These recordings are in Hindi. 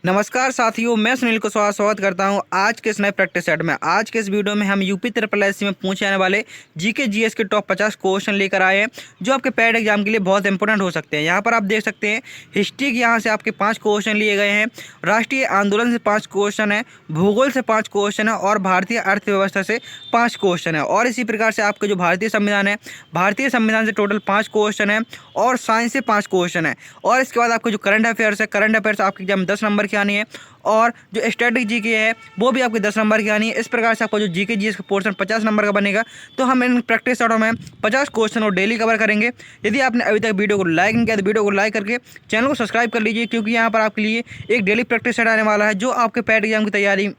नमस्कार साथियों, मैं सुनील को स्वागत करता हूं आज के इस नए प्रैक्टिस सेट में। आज के इस वीडियो में हम यूपी ट्रिपल एससी में पूछे जाने वाले जीके जीएस के टॉप 50 क्वेश्चन लेकर आए हैं जो आपके पैड एग्जाम के लिए बहुत इंपॉर्टेंट हो सकते हैं। यहां पर आप देख सकते हैं हिस्ट्री के यहां से आपके 5 क्वेश्चन लिए गए हैं, राष्ट्रीय आंदोलन से 5 क्वेश्चन है, भूगोल से 5 क्वेश्चन है और भारतीय अर्थव्यवस्था से 5 क्वेश्चन है। और इसी प्रकार से आपके जो भारतीय संविधान है, भारतीय संविधान से टोटल 5 क्वेश्चन है और साइंस से 5 क्वेश्चन है। और इसके बाद आपके जो करंट अफेयर्स है, करंट अफेयर्स आपके एग्जाम 10 नंबर की आनी है और जो स्टैटिक जीके है वो भी आपके 10 नंबर की आनी है। इस प्रकार से आपका जो जीके जीएस का पोर्शन 50 नंबर का बनेगा। तो हम इन प्रैक्टिस सेटों में 50 क्वेश्चन और डेली कवर करेंगे। यदि आपने अभी तक वीडियो को लाइक नहीं किया तो वीडियो को लाइक करके चैनल को सब्सक्राइब कर लीजिए, क्योंकि यहाँ पर आपके लिए एक डेली प्रैक्टिस सेट आने वाला है जो आपके पैड एग्जाम की तैयारी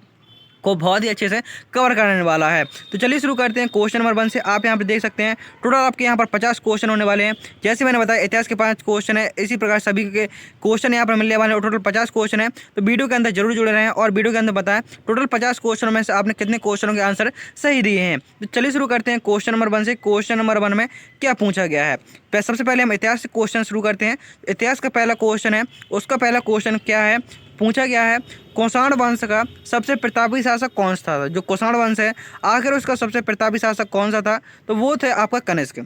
को बहुत ही अच्छे से कवर करने वाला है। तो चलिए शुरू करते हैं क्वेश्चन नंबर 1 से। आप यहाँ पर देख सकते हैं टोटल आपके यहाँ पर 50 क्वेश्चन होने वाले हैं। जैसे मैंने बताया इतिहास के 5 क्वेश्चन है, इसी प्रकार सभी के क्वेश्चन यहाँ पर मिलने वाले हैं। टोटल 50 क्वेश्चन है, तो वीडियो के अंदर जरूर जुड़े रहें और वीडियो के अंदर बताएं टोटल 50 क्वेश्चनों में से आपने कितने क्वेश्चनों के आंसर सही दिए हैं। तो चलिए शुरू करते हैं क्वेश्चन नंबर 1 से। क्वेश्चन नंबर 1 में क्या पूछा गया है? सबसे पहले हम इतिहास से क्वेश्चन शुरू करते हैं। इतिहास का पहला क्वेश्चन है, उसका पहला क्वेश्चन क्या है? पूछा गया है कुषाण वंश का सबसे प्रतापी शासक कौन सा था? जो कुषाण वंश है आखिर उसका सबसे प्रतापी शासक कौन सा था? तो वो थे आपका कनिष्क।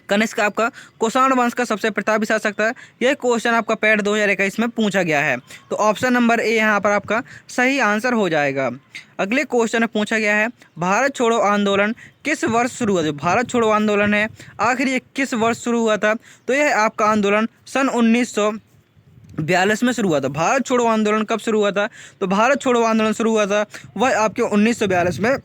कनिष्क आपका कुषाण वंश का सबसे प्रतापी शासक था। यह क्वेश्चन आपका पैड 2021 में पूछा गया है। तो ऑप्शन नंबर ए यहाँ पर आपका सही आंसर हो जाएगा। अगले क्वेश्चन में पूछा गया है भारत छोड़ो आंदोलन किस वर्ष शुरू हुआ? जो भारत छोड़ो आंदोलन है आखिर ये किस वर्ष शुरू हुआ था? तो यह आपका आंदोलन सन 1942 में शुरू हुआ था। भारत छोड़ो आंदोलन कब शुरू हुआ था? तो भारत छोड़ो आंदोलन शुरू हुआ था वह आपके 1942 में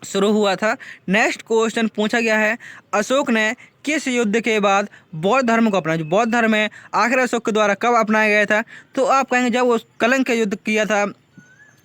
शुरू हुआ था। नेक्स्ट क्वेश्चन पूछा गया है अशोक ने किस युद्ध के बाद बौद्ध धर्म को अपनाया? जो बौद्ध धर्म है आखिर अशोक के द्वारा कब अपनाया गया था? तो आप कहेंगे जब वो कलिंग का युद्ध किया था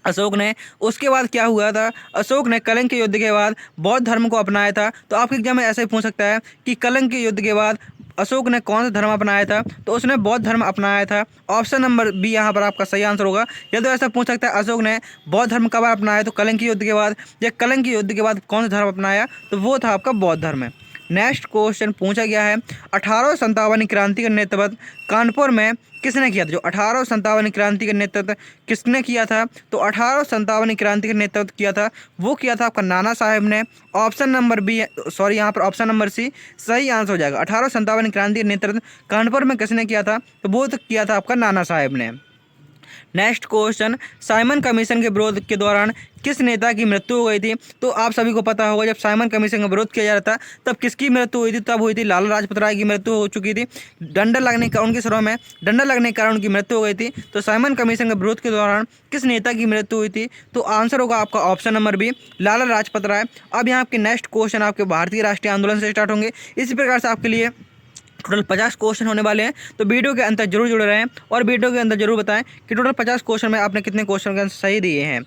अशोक ने, उसके बाद क्या हुआ था? अशोक ने कलिंग के युद्ध के बाद बौद्ध धर्म को अपनाया था। तो आपके एग्जाम में ऐसे ही पूछ सकता है कि कलिंग के युद्ध के बाद अशोक ने कौन सा धर्म अपनाया था? तो उसने बौद्ध धर्म अपनाया था। ऑप्शन नंबर बी यहाँ पर आपका सही आंसर होगा। या तो ऐसा पूछ सकता है अशोक ने बौद्ध धर्म कब अपनाया? तो कलिंग के युद्ध के बाद। या कलिंग के युद्ध के बाद कौन सा धर्म अपनाया? तो वो था आपका बौद्ध धर्म। नेक्स्ट क्वेश्चन पूछा गया है 1857 क्रांति का नेतृत्व कानपुर में किसने किया था? जो 1857 क्रांति का नेतृत्व किसने किया था? तो 1857 क्रांति का नेतृत्व किया था वो किया था आपका नाना साहेब ने। ऑप्शन नंबर बी यहाँ पर ऑप्शन नंबर सी सही आंसर हो जाएगा। 1857 क्रांति का नेतृत्व कानपुर में किसने किया था? तो वो तो किया था आपका नाना साहेब ने। नेक्स्ट क्वेश्चन साइमन कमीशन के विरोध के दौरान किस नेता की मृत्यु हो गई थी? तो आप सभी को पता होगा जब साइमन कमीशन का विरोध किया जा रहा था तब किसकी मृत्यु हुई थी? तब हुई थी लाला लाजपत राय की मृत्यु हो चुकी थी। डंडा लगने का उनके सिरों में डंडा लगने के कारण उनकी मृत्यु हो गई थी। तो साइमन कमीशन के विरोध के दौरान किस नेता की मृत्यु हुई थी? तो आंसर होगा आपका option number B Lala Lajpat Rai. अब यहाँ आपके नेक्स्ट क्वेश्चन आपके भारतीय राष्ट्रीय आंदोलन से स्टार्ट होंगे। इसी प्रकार से आपके लिए टोटल 50 क्वेश्चन होने वाले हैं। तो वीडियो के अंदर जरूर जुड़े रहें और वीडियो के अंदर जरूर बताएं कि टोटल 50 क्वेश्चन में आपने कितने क्वेश्चन के आंसर सही दिए हैं।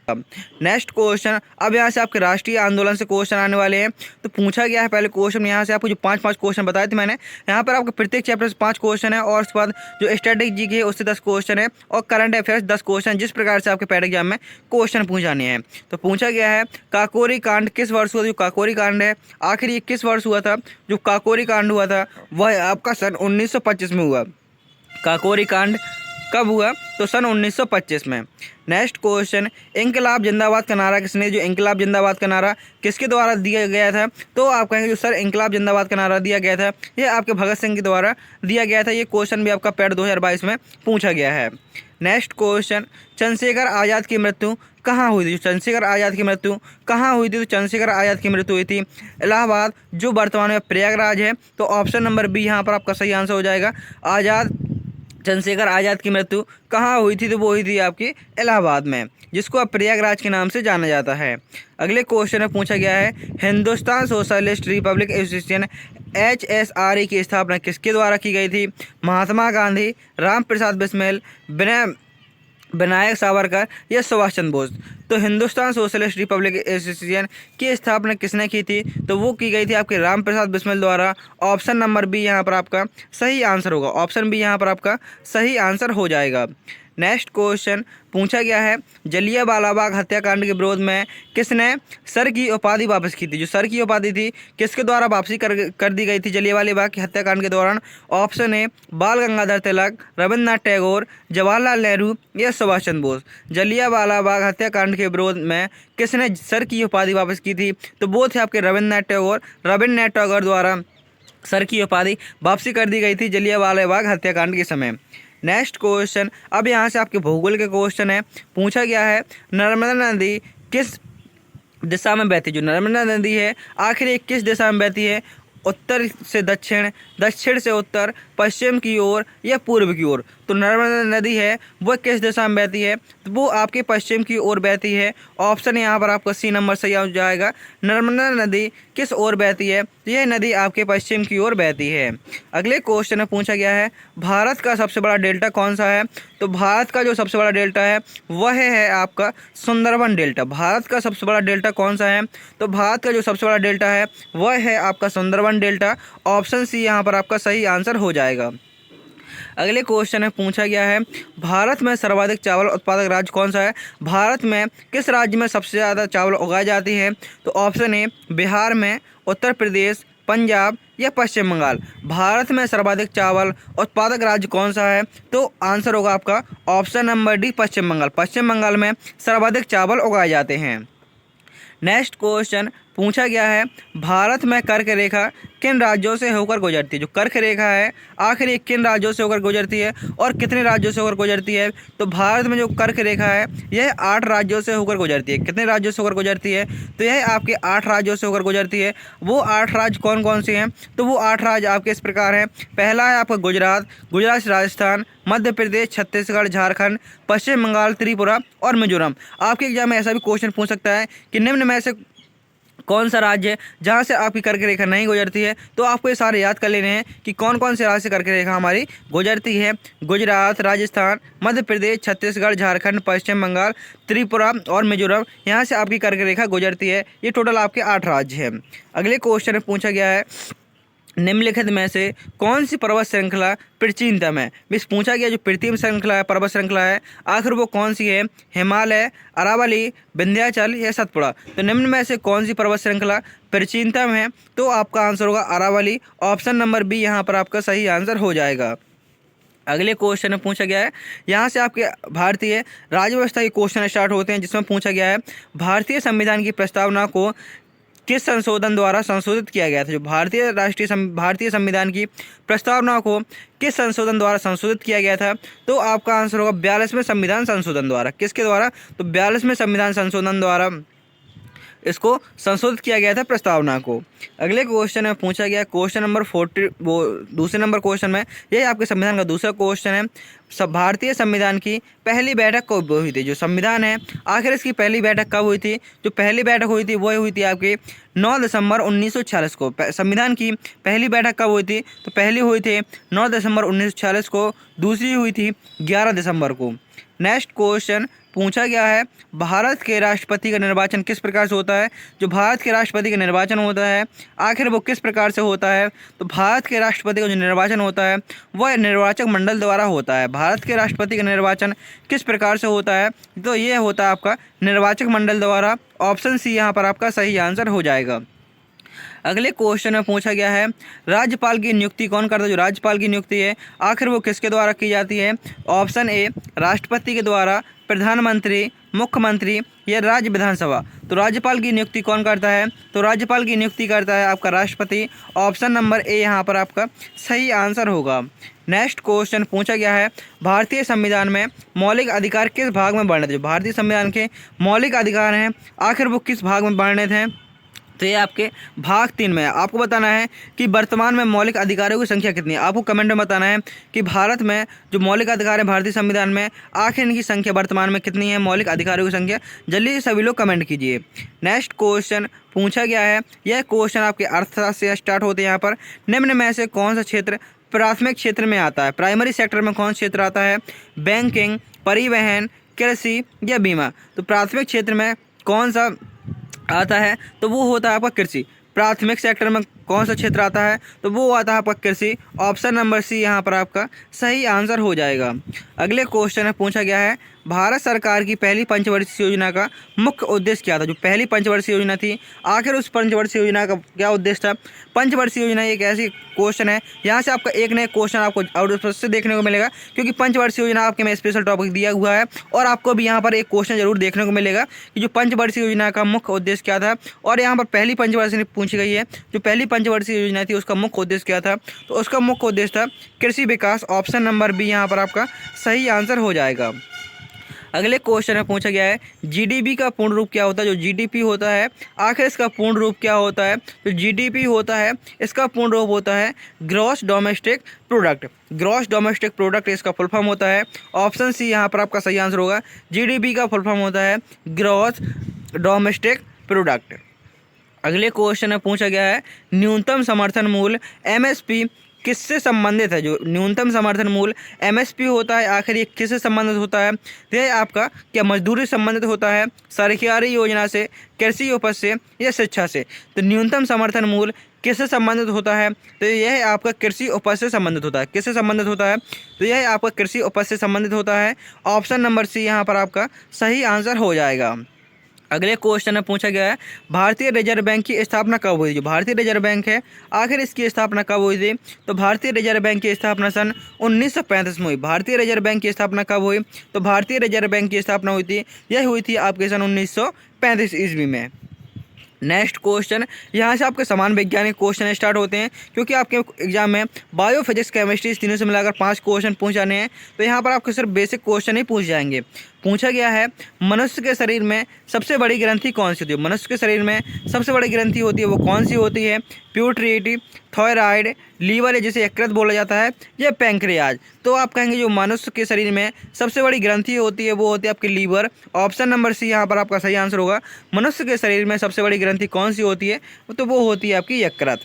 नेक्स्ट क्वेश्चन अब यहाँ से आपके राष्ट्रीय आंदोलन से क्वेश्चन आने वाले हैं। तो पूछा गया है पहले क्वेश्चन यहाँ से आपको जो 5 क्वेश्चन बताए थे मैंने, यहाँ पर आपके प्रत्येक चैप्टर से 5 क्वेश्चन है और उसके बाद जो स्टैटिक जीके है उससे 10 क्वेश्चन है और करंट अफेयर्स 10 क्वेश्चन, जिस प्रकार से आपके पैड एग्जाम में क्वेश्चन पूछाने हैं। तो पूछा गया है काकोरी कांड किस वर्ष हुआ? जो काकोरी कांड है आखिर ये किस वर्ष हुआ था? जो काकोरी कांड हुआ था वह आपका सन 1925 में हुआ। काकोरी कांड कब हुआ? तो सन 1925 में। नेक्स्ट क्वेश्चन इंकलाब जिंदाबाद का नारा किसने? जो इंकलाब जिंदाबाद का नारा किसके द्वारा दिया गया था? तो आप कहेंगे जो सर इंकलाब जिंदाबाद का नारा दिया गया था ये आपके भगत सिंह के द्वारा दिया गया था। ये क्वेश्चन भी आपका पैड 2022 में पूछा गया है। नेक्स्ट क्वेश्चन चंद्रशेखर आज़ाद की मृत्यु कहाँ हुई थी? चंद्रशेखर आज़ाद की मृत्यु कहाँ हुई थी? तो चंद्रशेखर आज़ाद की मृत्यु हुई थी इलाहाबाद, जो वर्तमान में प्रयागराज है। तो ऑप्शन नंबर बी यहाँ पर आपका सही आंसर हो जाएगा। चंद्रशेखर आज़ाद की मृत्यु कहाँ हुई थी? तो वो हुई थी आपकी इलाहाबाद में, जिसको अब प्रयागराज के नाम से जाना जाता है। अगले क्वेश्चन में पूछा गया है Hindustan socialist Republic association HSRE की स्थापना किसके द्वारा की गई थी? महात्मा गांधी, राम प्रसाद बिस्मिल, विनायक सावरकर या सुभाष चंद्र बोस। तो हिंदुस्तान सोशलिस्ट रिपब्लिक एसोसिएशन की स्थापना किसने की थी? तो वो की गई थी आपके राम प्रसाद बिस्मिल द्वारा। ऑप्शन नंबर बी यहाँ पर आपका सही आंसर होगा। ऑप्शन बी यहाँ पर आपका सही आंसर हो जाएगा। नेक्स्ट क्वेश्चन पूछा गया है, जलियांवाला बाग हत्याकांड के विरोध में किसने सर की उपाधि वापस की थी। जो सर की उपाधि थी किसके द्वारा वापसी कर दी गई थी जलियांवाला बाग की हत्याकांड के दौरान। ऑप्शन ए बाल गंगाधर तिलक, रविन्द्रनाथ टैगोर, जवाहरलाल नेहरू या सुभाष चंद्र बोस। जलियांवाला बाग हत्याकांड के विरोध में किसने सर की उपाधि वापस की थी, तो वो थे आपके रविन्द्रनाथ टैगोर द्वारा सर की उपाधि वापसी कर दी गई थी जलियांवाला बाग हत्याकांड के समय। नेक्स्ट क्वेश्चन, अब यहाँ से आपके भूगोल के क्वेश्चन है। पूछा गया है, नर्मदा नदी किस दिशा में बहती है। जो नर्मदा नदी है आखिर ये किस दिशा में बहती है, उत्तर से दक्षिण, दक्षिण से उत्तर, पश्चिम की ओर या पूर्व की ओर। तो नर्मदा नदी है वो किस दिशा में बहती है, तो वो आपके पश्चिम की ओर बहती है। ऑप्शन यहाँ पर आपका सी नंबर सही हो जाएगा। नर्मदा नदी किस ओर बहती है, तो यह नदी आपके पश्चिम की ओर बहती है। अगले क्वेश्चन में पूछा गया है, भारत का सबसे बड़ा डेल्टा कौन सा है। तो भारत का जो सबसे बड़ा डेल्टा है वह है आपका सुंदरबन डेल्टा। भारत का सबसे बड़ा डेल्टा कौन सा है, तो भारत का जो सबसे बड़ा डेल्टा है वह है आपका सुंदरबन डेल्टा। ऑप्शन सी यहाँ पर आपका सही आंसर हो जाएगा। अगले क्वेश्चन में पूछा गया है, भारत में सर्वाधिक चावल उत्पादक राज्य कौन सा है। भारत में किस राज्य में सबसे ज़्यादा चावल उगाई जाती है, तो ऑप्शन ए बिहार में, उत्तर प्रदेश, पंजाब या पश्चिम बंगाल। भारत में सर्वाधिक चावल उत्पादक राज्य कौन सा है, तो आंसर होगा आपका ऑप्शन नंबर डी पश्चिम बंगाल। पश्चिम बंगाल में सर्वाधिक चावल उगाए जाते हैं। नेक्स्ट क्वेश्चन पूछा गया है, भारत में कर्क रेखा किन राज्यों से होकर गुजरती है। जो कर्क रेखा है आखिर ये किन राज्यों से होकर गुजरती है और कितने राज्यों से होकर गुजरती है, तो भारत में जो कर्क रेखा है यह 8 राज्यों से होकर गुजरती है। कितने राज्यों से होकर गुजरती है, तो यह आपके 8 राज्यों से होकर गुजरती है। वो 8 राज्य कौन कौन से हैं, तो वो 8 राज्य आपके इस प्रकार हैं। पहला है आपका गुजरात, गुजरात राजस्थान, मध्य प्रदेश, छत्तीसगढ़, झारखंड, पश्चिम बंगाल, त्रिपुरा और मिजोरम। आपके एग्जाम में ऐसा भी क्वेश्चन पूछ सकता है कि निम्न में से कौन सा राज्य है जहाँ से आपकी कर्क रेखा नहीं गुजरती है। तो आपको ये सारे याद कर लेने हैं कि कौन कौन से राज्य से कर्क रेखा हमारी गुजरती है। गुजरात, राजस्थान, मध्य प्रदेश, छत्तीसगढ़, झारखंड, पश्चिम बंगाल, त्रिपुरा और मिजोरम, यहाँ से आपकी कर्क रेखा गुजरती है। ये टोटल आपके 8 राज्य हैं। अगले क्वेश्चन में पूछा गया है, निम्नलिखित में से कौन सी पर्वत श्रृंखला प्राचीनतम है। इस पूछा गया जो प्राचीन श्रृंखला है, पर्वत श्रृंखला है, आखिर वो कौन सी है, हिमालय, अरावली, विंध्याचल या सतपुड़ा। तो निम्न में से कौन सी पर्वत श्रृंखला प्राचीनतम है, तो आपका आंसर होगा अरावली। ऑप्शन नंबर बी यहाँ पर आपका सही आंसर हो जाएगा। अगले क्वेश्चन में पूछा गया है, यहाँ से आपके भारतीय राज्य व्यवस्था के क्वेश्चन स्टार्ट होते हैं, जिसमें पूछा गया है भारतीय संविधान की प्रस्तावना को किस संशोधन द्वारा संशोधित किया गया था। जो भारतीय संविधान की प्रस्तावना को किस संशोधन द्वारा संशोधित किया गया था, तो आपका आंसर होगा 42वें संविधान संशोधन द्वारा। किसके द्वारा, तो 42वें संविधान संशोधन द्वारा इसको संशोधित किया गया था प्रस्तावना को। अगले क्वेश्चन में पूछा गया क्वेश्चन नंबर 40, वो दूसरे नंबर क्वेश्चन में, यही आपके संविधान का दूसरा क्वेश्चन है। भारतीय संविधान की पहली बैठक कब हुई थी। जो संविधान है आखिर इसकी पहली बैठक कब हुई थी, जो पहली बैठक हुई थी वो हुई थी आपकी 9 दिसंबर 1946 को। संविधान की पहली बैठक कब हुई थी, तो पहली हुई थी 9 दिसंबर 1946 को, दूसरी हुई थी 11 दिसंबर को। नेक्स्ट क्वेश्चन पूछा गया है, भारत के राष्ट्रपति का निर्वाचन किस प्रकार से होता है। जो भारत के राष्ट्रपति का निर्वाचन होता है आखिर वो किस प्रकार से होता है, तो भारत के राष्ट्रपति का जो निर्वाचन होता है वह निर्वाचक मंडल द्वारा होता है। भारत के राष्ट्रपति का निर्वाचन किस प्रकार से होता है, तो ये होता है आपका निर्वाचक मंडल द्वारा। ऑप्शन सी यहाँ पर आपका सही आंसर हो जाएगा। अगले क्वेश्चन में पूछा गया है, राज्यपाल की नियुक्ति कौन करता है। जो राज्यपाल की नियुक्ति है आखिर वो किसके द्वारा की जाती है। ऑप्शन ए राष्ट्रपति के द्वारा, प्रधानमंत्री, मुख्यमंत्री या राज्य विधानसभा। तो राज्यपाल की नियुक्ति कौन करता है, तो राज्यपाल की नियुक्ति करता है आपका राष्ट्रपति। ऑप्शन नंबर ए यहाँ पर आपका सही आंसर होगा। नेक्स्ट क्वेश्चन पूछा गया है, भारतीय संविधान में मौलिक अधिकार किस भाग में वर्णित है। जो भारतीय संविधान के मौलिक अधिकार हैं आखिर वो किस भाग में वर्णित हैं, तो ये आपके भाग 3 में है। आपको बताना है कि वर्तमान में मौलिक अधिकारों की संख्या कितनी है। आपको कमेंट में बताना है कि भारत में जो मौलिक अधिकार है भारतीय संविधान में आखिर इनकी संख्या वर्तमान में कितनी है, मौलिक अधिकारों की संख्या। जल्दी से सभी लोग कमेंट कीजिए। नेक्स्ट क्वेश्चन पूछा गया है, यह क्वेश्चन आपके अर्थशास्त्र से स्टार्ट होते हैं। यहाँ पर निम्न में से कौन सा क्षेत्र प्राथमिक क्षेत्र में आता है। प्राइमरी सेक्टर में कौन सा क्षेत्र आता है, बैंकिंग, परिवहन, कृषि या बीमा। तो प्राथमिक क्षेत्र में कौन सा आता है, तो वो होता है आपका कृषि। प्राथमिक सेक्टर में कौन सा क्षेत्र आता है? तो वो आता है आपका कृषि। ऑप्शन नंबर सी यहाँ पर आपका सही आंसर हो जाएगा। अगले क्वेश्चन में पूछा गया है, भारत सरकार की पहली पंचवर्षीय योजना का मुख्य उद्देश्य क्या था? जो पहली पंचवर्षीय योजना थी, आखिर उस पंचवर्षीय योजना का क्या उद्देश्य था? पंचवर्षीय योजना एक ऐसी क्वेश्चन है, यहाँ से आपका एक नया क्वेश्चन आपको आउट से देखने को मिलेगा, क्योंकि पंचवर्षीय योजना आपके में स्पेशल टॉपिक दिया हुआ है। और आपको भी यहाँ पर एक क्वेश्चन जरूर देखने को मिलेगा कि जो पंचवर्षीय योजना का मुख्य उद्देश्य क्या था। और यहाँ पर पहली पंचवर्षीय पूछी गई है, जो पहली पंचवर्षीय योजना थी उसका मुख्य उद्देश्य क्या था? तो उसका मुख्य उद्देश्य था कृषि विकास। ऑप्शन नंबर बी यहाँ पर आपका सही आंसर हो जाएगा। अगले क्वेश्चन में पूछा गया है, जीडीपी का पूर्ण रूप क्या होता है? जो जीडीपी होता है, आखिर इसका पूर्ण रूप क्या होता है? तो जीडीपी होता है, इसका पूर्ण रूप होता है gross domestic product. Gross domestic product इसका फुल फॉर्म होता है। ऑप्शन सी यहाँ पर आपका सही आंसर होगा। जीडीपी का फुल फॉर्म होता है ग्रॉस डोमेस्टिक प्रोडक्ट। अगले क्वेश्चन में पूछा गया है, न्यूनतम समर्थन मूल्य एमएसपी किससे संबंधित है? जो न्यूनतम समर्थन मूल्य एमएसपी होता है, आखिर ये किससे संबंधित होता है? तो ये आपका क्या मजदूरी संबंधित होता है, सरकारी योजना से, कृषि उपज से या शिक्षा से? तो न्यूनतम समर्थन मूल्य किससे संबंधित होता है? तो यह आपका कृषि उपज से संबंधित होता है। किससे संबंधित होता है? तो यह आपका कृषि उपज से संबंधित होता है। ऑप्शन नंबर सी यहाँ पर आपका सही आंसर हो जाएगा। अगले क्वेश्चन में पूछा गया है, भारतीय रिजर्व बैंक की स्थापना कब हुई? जो भारतीय रिजर्व बैंक है, आखिर इसकी स्थापना कब हुई थी? तो भारतीय रिजर्व बैंक की स्थापना सन 1935 में हुई। भारतीय रिजर्व बैंक की स्थापना कब हुई? तो भारतीय रिजर्व बैंक की स्थापना हुई थी, यह हुई थी आपके सन 1935 ईस्वी में। नेक्स्ट क्वेश्चन, यहाँ से आपके समान वैज्ञानिक क्वेश्चन स्टार्ट होते हैं, क्योंकि आपके एग्जाम में बायो, फिजिक्स, केमिस्ट्री इस तीनों से मिलाकर 5 क्वेश्चन पूछ जाने हैं। तो यहाँ पर आपके सिर्फ बेसिक क्वेश्चन ही पूछ जाएंगे। पूछा गया है, मनुष्य के शरीर में सबसे बड़ी ग्रंथि कौन सी होती है? मनुष्य के शरीर में सबसे बड़ी ग्रंथि होती है, वो कौन सी होती है? प्यूटरेटी, थायराइड, लीवर, जिसे यकृत बोला जाता है, या पैंक्रियाज? तो आप कहेंगे जो मनुष्य के शरीर में सबसे बड़ी ग्रंथि होती है वो होती है आपकी लीवर। ऑप्शन नंबर सी यहाँ पर आपका सही आंसर होगा। मनुष्य के शरीर में सबसे बड़ी ग्रंथि कौन सी होती है? तो वो होती है आपकी यकृत।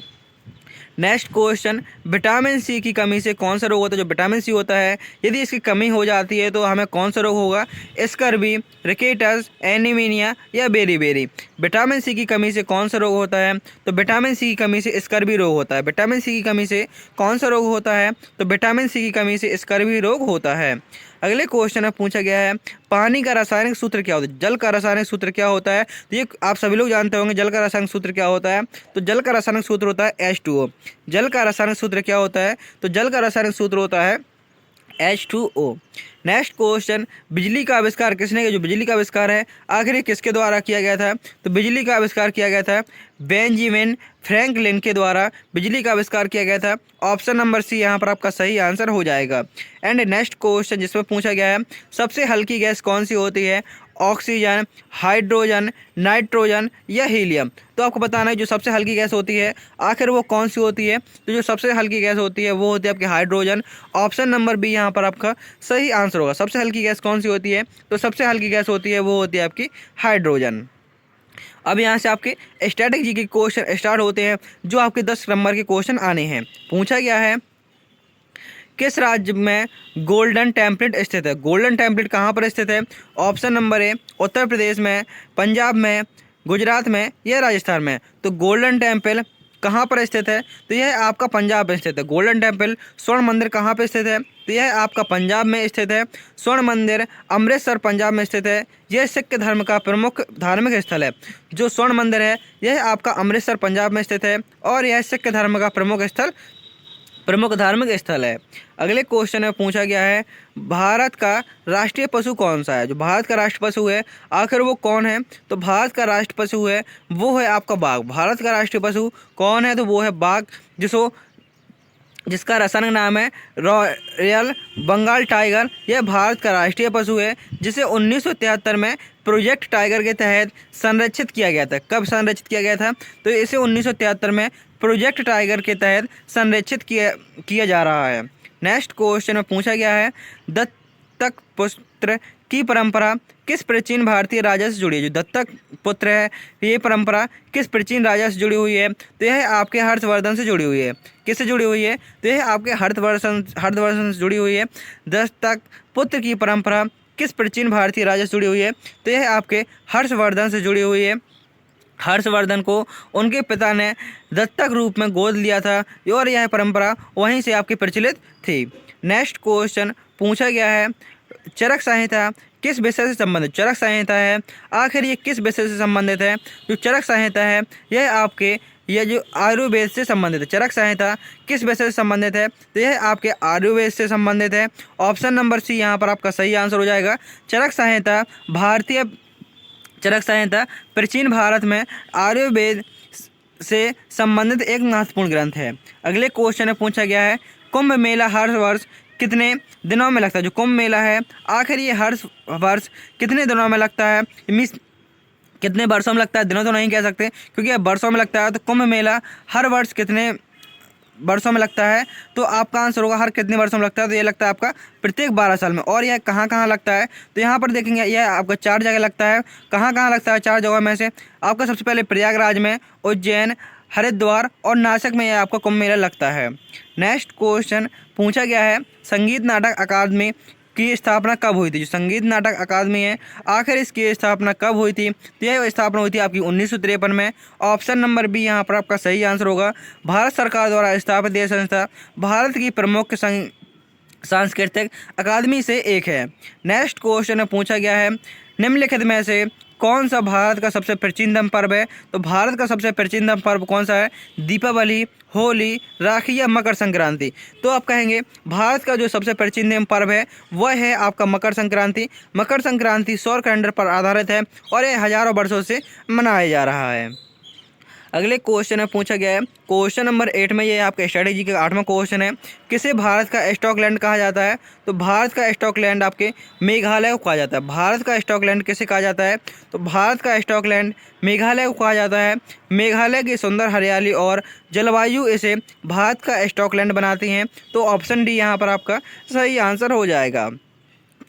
नेक्स्ट क्वेश्चन, विटामिन सी की कमी से कौन सा रोग होता है? जो विटामिन सी होता है, यदि इसकी कमी हो जाती है तो हमें कौन सा रोग होगा? स्कर्वी, रिकेटस, एनीमिया या बेरीबेरी? विटामिन सी की कमी से कौन सा रोग होता है? तो विटामिन सी की कमी से स्कर्वी रोग होता है। विटामिन सी की कमी से कौन सा रोग होता है? तो विटामिन सी की कमी से स्कर्वी रोग होता है। अगले क्वेश्चन में पूछा गया है, पानी का रासायनिक सूत्र क्या होता है? जल का रासायनिक सूत्र क्या होता है? तो ये आप सभी लोग जानते होंगे, जल का रासायनिक सूत्र क्या होता है? तो जल का रासायनिक सूत्र होता है H2O। जल का रासायनिक सूत्र क्या होता है? तो जल का रासायनिक सूत्र होता है H2O। नेक्स्ट क्वेश्चन, बिजली का आविष्कार किसने किया? जो बिजली का आविष्कार है, आखिर ये किसके द्वारा किया गया था? तो बिजली का आविष्कार किया गया था बेंजामिन फ्रैंकलिन के द्वारा बिजली का आविष्कार किया गया था। ऑप्शन नंबर सी यहाँ पर आपका सही आंसर हो जाएगा। एंड नेक्स्ट क्वेश्चन जिसमें पूछा गया है, सबसे हल्की गैस कौन सी होती है? ऑक्सीजन, हाइड्रोजन, नाइट्रोजन या हीलियम? तो आपको बताना है जो सबसे हल्की गैस होती है, आखिर वो कौन सी होती है? तो जो सबसे हल्की गैस होती है वो होती है आपकी हाइड्रोजन। ऑप्शन नंबर बी यहाँ पर आपका सही आंसर होगा। सबसे हल्की गैस कौन सी होती है? तो सबसे हल्की गैस होती है वो होती है आपकी हाइड्रोजन। अब यहाँ से आपके स्ट्रैटेजी के क्वेश्चन स्टार्ट होते हैं, जो आपके 10 नंबर के क्वेश्चन आने हैं। पूछा गया है, किस राज्य में गोल्डन टेम्पलेट स्थित है? गोल्डन टेम्पलेट कहाँ पर स्थित है? Option number A, Uttar Pradesh में, पंजाब में, गुजरात में या राजस्थान में? तो गोल्डन टेम्पल कहाँ पर स्थित है? तो यह आपका पंजाब में स्थित है। गोल्डन टेम्पल, स्वर्ण मंदिर कहाँ पर स्थित है? तो यह आपका पंजाब में स्थित है। स्वर्ण मंदिर अमृतसर पंजाब में स्थित है। यह सिख धर्म का प्रमुख धार्मिक स्थल है। जो स्वर्ण मंदिर है यह आपका अमृतसर पंजाब में स्थित है और यह सिख धर्म का प्रमुख धार्मिक स्थल है। अगले क्वेश्चन में पूछा गया है, भारत का राष्ट्रीय पशु कौन सा है? जो भारत का राष्ट्रीय पशु है, आखिर वो कौन है? तो भारत का राष्ट्रीय पशु है वो है आपका बाघ। भारत का राष्ट्रीय पशु कौन है? तो वो है बाघ, जिसका रासायनिक नाम है रॉयल बंगाल टाइगर। यह भारत का राष्ट्रीय पशु है, जिसे 1973 में प्रोजेक्ट टाइगर के तहत संरक्षित किया गया था। कब संरक्षित किया गया था? तो इसे 1973 में प्रोजेक्ट टाइगर के तहत संरक्षित किया जा रहा है। नेक्स्ट क्वेश्चन में पूछा गया है, दत्तक पुत्र की परंपरा किस प्राचीन भारतीय राजा से जुड़ी है? जो दत्तक पुत्र है ये परंपरा किस प्राचीन राजा से जुड़ी हुई है? तो यह आपके हर्षवर्धन से जुड़ी हुई है। किससे जुड़ी हुई है? तो यह आपके हर्षवर्धन से जुड़ी हुई है। दत्तक पुत्र की परंपरा किस प्राचीन भारतीय राजा से जुड़ी हुई है? तो यह आपके हर्षवर्धन से जुड़ी हुई है। हर्षवर्धन को उनके पिता ने दत्तक रूप में गोद लिया था और यह परंपरा वहीं से आपकी प्रचलित थी। नेक्स्ट क्वेश्चन पूछा गया है, चरक संहिता किस विषय से संबंधित चरक संहिता है, आखिर ये किस विषय से संबंधित है। जो चरक संहिता है यह जो आयुर्वेद से संबंधित है। चरक संहिता किस विषय से संबंधित है, तो यह आपके आयुर्वेद से संबंधित है। ऑप्शन नंबर सी यहाँ पर आपका सही आंसर हो जाएगा। चरक संहिता प्राचीन भारत में आयुर्वेद से संबंधित एक महत्वपूर्ण ग्रंथ है। अगले क्वेश्चन में पूछा गया है, कुंभ मेला हर वर्ष कितने दिनों में लगता है। जो कुंभ मेला है आखिर ये हर वर्ष कितने दिनों में लगता है, मीन्स कितने वर्षों में लगता है, दिनों तो नहीं कह सकते क्योंकि अब वर्षों में लगता है। तो कुंभ मेला हर वर्ष कितने वर्षों में लगता है, तो आपका आंसर होगा हर कितने वर्षों में लगता है, तो ये लगता है आपका प्रत्येक 12 साल में। और यह कहाँ कहाँ लगता है, तो यहाँ पर देखेंगे यह आपका 4 जगह लगता है। कहाँ कहाँ लगता है 4 जगहों में से, आपका सबसे पहले प्रयागराज में, उज्जैन, हरिद्वार और नासिक में यह आपका कुंभ मेला लगता है। नेक्स्ट क्वेश्चन पूछा गया है, संगीत नाटक अकादमी की स्थापना कब हुई थी। जो संगीत नाटक अकादमी है आखिर इसकी स्थापना कब हुई थी, तो यह स्थापना हुई थी आपकी 1953 में। ऑप्शन नंबर बी यहाँ पर आपका सही आंसर होगा। भारत सरकार द्वारा स्थापित यह संस्था भारत की प्रमुख सांस्कृतिक अकादमी से एक है। नेक्स्ट क्वेश्चन में पूछा गया है, निम्नलिखित में से कौन सा भारत का सबसे प्राचीनतम पर्व है। तो भारत का सबसे प्राचीनतम पर्व कौन सा है, दीपावली, होली, राखी या मकर संक्रांति। तो आप कहेंगे भारत का जो सबसे प्राचीनतम पर्व है वह है आपका मकर संक्रांति। मकर संक्रांति सौर कैलेंडर पर आधारित है और यह हजारों वर्षों से मनाया जा रहा है। अगले क्वेश्चन में पूछा गया है, क्वेश्चन नंबर 8 में ये आपका स्ट्रेटेजी का 8वां क्वेश्चन है, किसे भारत का स्टॉकलैंड कहा जाता है। तो भारत का स्टॉकलैंड आपके मेघालय को कहा जाता है। भारत का स्टॉकलैंड किसे कहा जाता है, तो भारत का स्टॉकलैंड मेघालय को कहा जाता है। मेघालय की सुंदर हरियाली और जलवायु इसे भारत का स्टॉकलैंड बनाती हैं। तो ऑप्शन डी यहाँ पर आपका सही आंसर हो जाएगा।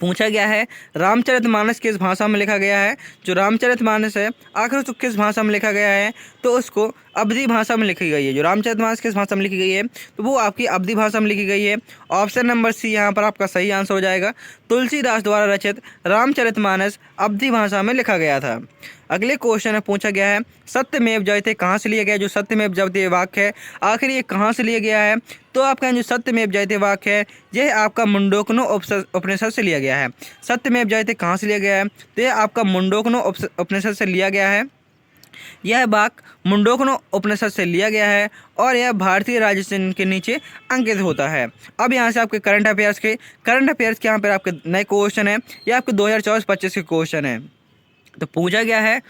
पूछा गया है, रामचरितमानस किस भाषा में लिखा गया है। जो रामचरितमानस है आखिर उसको किस भाषा में लिखा गया है, तो उसको अवधी भाषा में लिखी गई है। जो रामचरितमानस किस भाषा में लिखी गई है, तो वो आपकी अवधी भाषा में लिखी गई है। ऑप्शन नंबर सी यहाँ पर आपका सही आंसर हो जाएगा। तुलसीदास द्वारा रचित रामचरितमानस अवधी भाषा में लिखा गया था। अगले क्वेश्चन में पूछा गया है, सत्यमेव जयते कहाँ से लिया गया। जो सत्यमेव जयते वाक्य है आखिर ये कहाँ से लिया गया है, तो आपका जो सत्यमेव जयते वाक्य है यह आपका मुंडोकनो उपनिषद से लिया गया है। सत्यमेव जयते कहाँ से लिया गया है, तो यह आपका मुंडोकनो उपनिषद से लिया गया है। यह वाक्य मुंडोकनो उपनिषद से लिया गया है और यह भारतीय राज्य चिन्ह के नीचे अंकित होता है। अब यहाँ से आपके करंट अफेयर्स के यहाँ पर आपके नए क्वेश्चन है, यह आपके 2024-25 के क्वेश्चन है। तो पूछा गया है,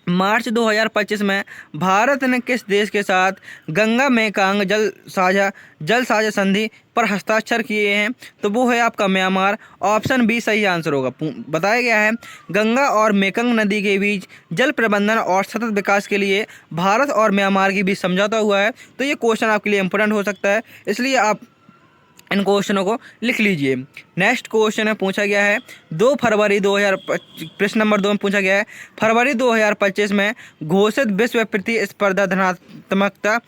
मार्च 2025 में भारत ने किस देश के साथ गंगा मेकांग जल साझा संधि पर हस्ताक्षर किए हैं, तो वो है आपका म्यांमार। ऑप्शन बी सही आंसर होगा। बताया गया है, गंगा और मेकंग नदी के बीच जल प्रबंधन और सतत विकास के लिए भारत और म्यांमार के बीच समझौता हुआ है। तो ये क्वेश्चन आपके लिए इंपॉर्टेंट हो सकता है, इसलिए आप इन क्वेश्चनों को लिख लीजिए। नेक्स्ट क्वेश्चन में पूछा गया है, 2 फरवरी 2000 प्रश्न नंबर 2 में पूछा गया है, फरवरी 2025 में घोषित विश्व प्रतिस्पर्धात्मकता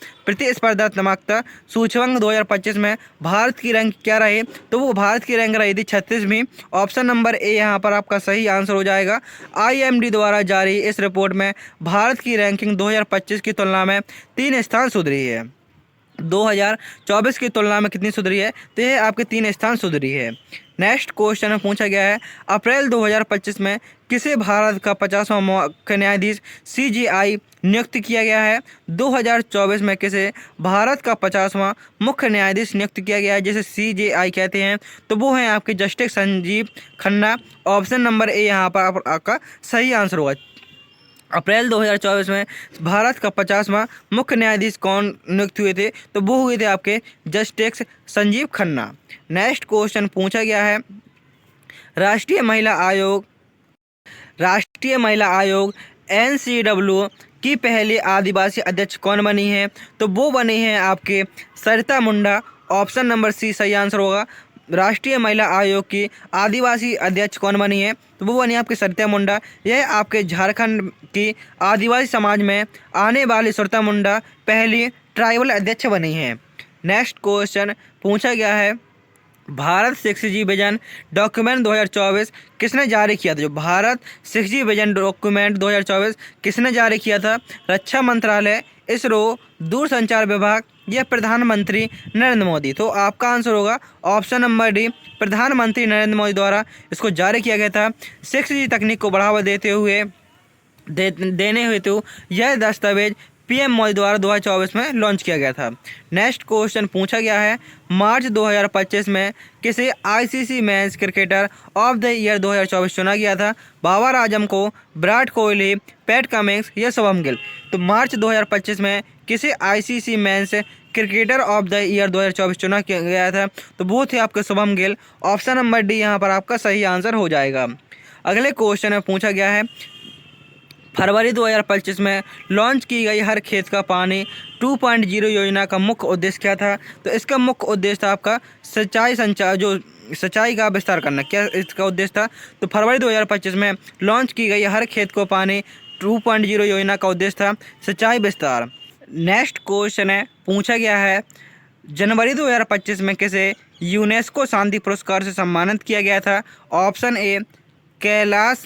सूचकांक 2025 में भारत की रैंक क्या रही, तो वो भारत की रैंक रही थी 36वीं। ऑप्शन नंबर ए यहाँ पर आपका सही आंसर हो जाएगा। IMD द्वारा जारी इस रिपोर्ट में भारत की रैंकिंग 2025 की तुलना में 3 स्थान सुधरी है। 2024 की तुलना में कितनी सुधरी है, तो यह आपके 3 स्थान सुधरी है। नेक्स्ट क्वेश्चन में पूछा गया है, अप्रैल 2025 में किसे भारत का 50वां मुख्य न्यायाधीश CJI नियुक्त किया गया है। 2024 में किसे भारत का 50वां मुख्य न्यायाधीश नियुक्त किया गया है, जिसे CJI कहते हैं, तो वो हैं आपके justice Sanjeev Khanna. Option number A यहाँ पर आपका सही आंसर होगा। अप्रैल 2024 में भारत का 50वां मुख्य न्यायाधीश कौन नियुक्त हुए थे, तो वो हुए थे आपके justice Sanjeev Khanna. Next question पूछा गया है, राष्ट्रीय महिला आयोग NCW की पहली आदिवासी अध्यक्ष कौन बनी है, तो वो बनी है आपके सरिता मुंडा। ऑप्शन नंबर सी सही आंसर होगा। राष्ट्रीय महिला आयोग की आदिवासी अध्यक्ष कौन बनी है, तो वो बनी आपकी सरिता मुंडा। यह आपके झारखंड की आदिवासी समाज में आने वाली सरिता मुंडा पहली ट्राइबल अध्यक्ष बनी है। नेक्स्ट क्वेश्चन पूछा गया है, भारत 6G विजन डॉक्यूमेंट 2024 किसने जारी किया था? जो भारत 6G विजन डॉक्यूमेंट 2024 किसने जारी किया था? रक्षा मंत्रालय, इसरो, दूरसंचार विभाग या प्रधानमंत्री नरेंद्र मोदी। तो आपका आंसर होगा ऑप्शन नंबर डी, प्रधानमंत्री नरेंद्र मोदी द्वारा इसको जारी किया गया था। 6G तकनीक को बढ़ावा देने हेतु यह दस्तावेज पीएम मोदी द्वारा 2024 में लॉन्च किया गया था। नेक्स्ट क्वेश्चन पूछा गया है, मार्च 2025 में किसे ICC men's cricketer of the year 2024 चुना गया था? बाबर आजम को, विराट कोहली, पैट कमिंस या शुभम गिल। तो मार्च 2025 में किसे ICC men's cricketer of the year 2024 चुना गया था? तो वो थे आपके Shubham Gill. Option number D यहाँ पर आपका सही आंसर हो जाएगा। अगले क्वेश्चन में पूछा गया है, फरवरी 2025 में लॉन्च की गई हर खेत का पानी 2.0 योजना का मुख्य उद्देश्य क्या था? तो इसका मुख्य उद्देश्य था आपका सिंचाई का विस्तार करना। क्या इसका उद्देश्य था? तो फरवरी 2025 में लॉन्च की गई हर खेत को पानी 2.0 योजना का उद्देश्य था सिंचाई विस्तार। नेक्स्ट क्वेश्चन है, पूछा गया है, जनवरी 2025 में किसे यूनेस्को शांति पुरस्कार से सम्मानित किया गया था? ऑप्शन ए, कैलाश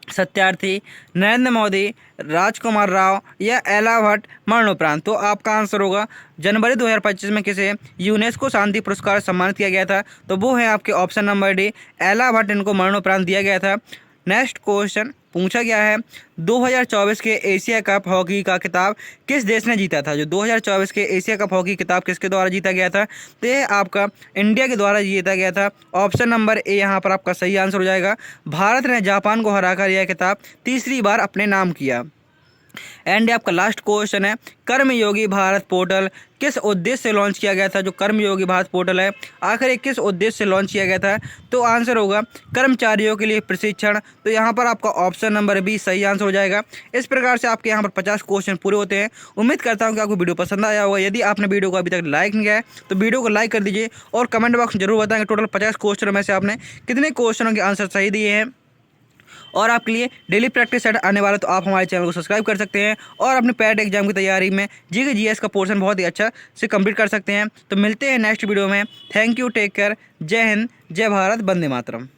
सत्यार्थी, नरेंद्र मोदी, राजकुमार राव या एला भट्ट मरणोपरांत। तो आपका आंसर होगा जनवरी 2025 में किसे यूनेस्को शांति पुरस्कार सम्मानित किया गया था? तो वो है आपके ऑप्शन नंबर डी, एला भट्ट, इनको मरणोपरांत दिया गया था। नेक्स्ट क्वेश्चन पूछा गया है, 2024 के एशिया कप हॉकी का खिताब किस देश ने जीता था? जो 2024 के एशिया कप हॉकी खिताब किसके द्वारा जीता गया था? तो ये आपका इंडिया के द्वारा जीता गया था। ऑप्शन नंबर ए यहाँ पर आपका सही आंसर हो जाएगा। भारत ने जापान को हराकर यह खिताब तीसरी बार अपने नाम किया। एंड आपका लास्ट क्वेश्चन है, कर्मयोगी भारत पोर्टल किस उद्देश्य से लॉन्च किया गया था? जो कर्मयोगी भारत पोर्टल है आखिर ये किस उद्देश्य से लॉन्च किया गया था? तो आंसर होगा कर्मचारियों के लिए प्रशिक्षण। तो यहाँ पर आपका ऑप्शन नंबर बी सही आंसर हो जाएगा। इस प्रकार से आपके यहाँ पर 50 क्वेश्चन पूरे होते हैं। उम्मीद करता हूँ कि आपको वीडियो पसंद आया होगा। यदि आपने वीडियो को अभी तक लाइक नहीं किया है तो वीडियो को लाइक कर दीजिए और कमेंट बॉक्स में जरूर बताएं टोटल 50 क्वेश्चनों में से आपने कितने क्वेश्चनों के आंसर सही दिए हैं। और आपके लिए डेली प्रैक्टिस सेट आने वाला, तो आप हमारे चैनल को सब्सक्राइब कर सकते हैं और अपने पैड एग्जाम की तैयारी में जीके जीएस का पोर्शन बहुत ही अच्छा से कंप्लीट कर सकते हैं। तो मिलते हैं नेक्स्ट वीडियो में। थैंक यू, टेक केयर, जय हिंद, जय भारत, वंदे मातरम।